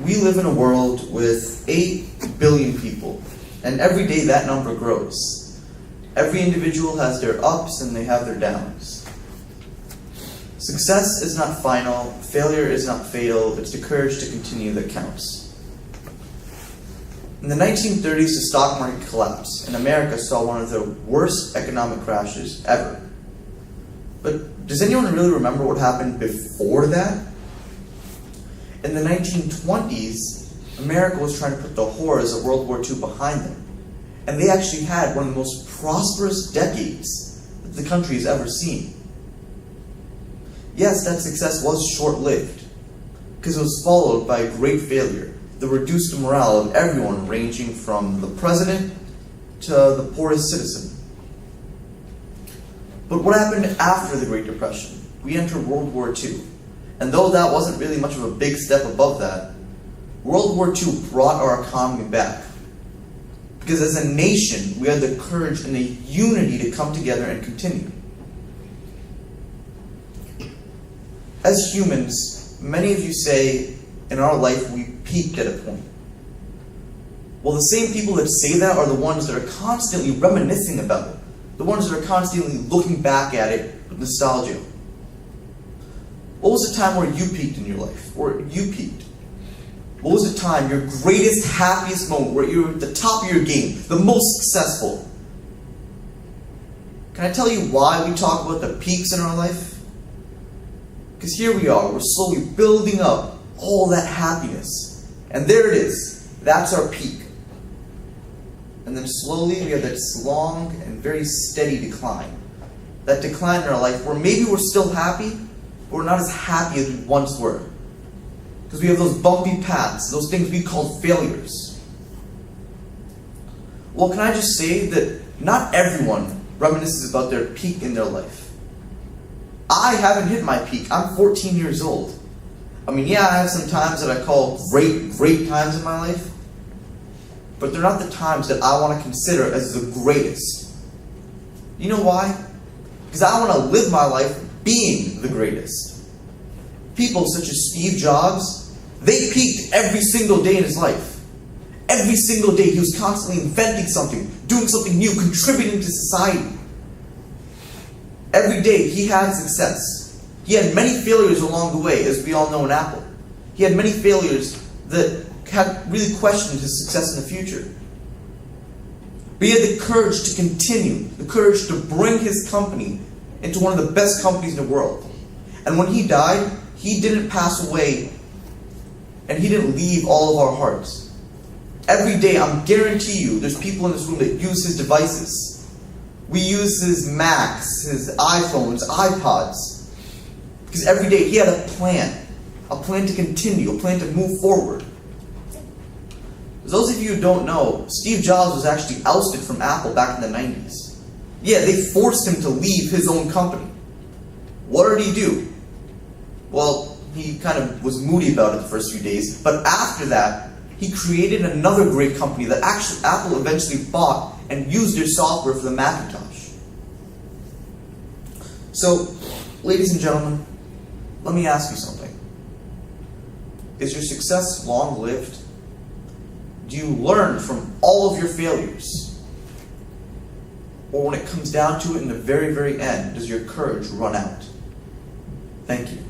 We live in a world with 8 billion people, and every day that number grows. Every individual has their ups and they have their downs. Success is not final, failure is not fatal, it's the courage to continue that counts. In the 1930s, the stock market collapsed, and America saw one of the worst economic crashes ever. But does anyone really remember what happened before that? In the 1920s, America was trying to put the horrors of World War II behind them. And they actually had one of the most prosperous decades that the country has ever seen. Yes, that success was short-lived, because it was followed by a great failure that reduced the morale of everyone, ranging from the president to the poorest citizen. But what happened after the Great Depression? We entered World War II. And though that wasn't really much of a big step above that, World War II brought our economy back. Because as a nation, we had the courage and the unity to come together and continue. As humans, many of you say, in our life, we peaked at a point. Well, the same people that say that are the ones that are constantly reminiscing about it. The ones that are constantly looking back at it with nostalgia. What was the time where you peaked in your life? Or you peaked? What was the time, your greatest, happiest moment, where you were at the top of your game, the most successful? Can I tell you why we talk about the peaks in our life? Because here we are, we're slowly building up all that happiness. And there it is. That's our peak. And then slowly we have this long and very steady decline. That decline in our life where maybe we're still happy, but we're not as happy as we once were. Because we have those bumpy paths, those things we call failures. Well, can I just say that not everyone reminisces about their peak in their life. I haven't hit my peak. I'm 14 years old. I mean, yeah, I have some times that I call great times in my life, but they're not the times that I want to consider as the greatest. You know why? Because I want to live my life being the greatest. People such as Steve Jobs, they peaked every single day in his life. Every single day he was constantly inventing something, doing something new, contributing to society. Every day he had success. He had many failures along the way, as we all know in Apple. He had many failures that had really questioned his success in the future. But he had the courage to continue, the courage to bring his company into one of the best companies in the world. And when he died, he didn't pass away, and he didn't leave all of our hearts. Every day, I guarantee you, there's people in this room that use his devices. We use his Macs, his iPhones, iPods. Because every day he had a plan to continue, a plan to move forward. For those of you who don't know, Steve Jobs was actually ousted from Apple back in the 90s. Yeah, they forced him to leave his own company. What did he do? Well, he kind of was moody about it the first few days, but after that, he created another great company that actually Apple eventually bought and used their software for the Macintosh. So, ladies and gentlemen, let me ask you something. Is your success long-lived? Do you learn from all of your failures? Or when it comes down to it in the very, very end, does your courage run out? Thank you.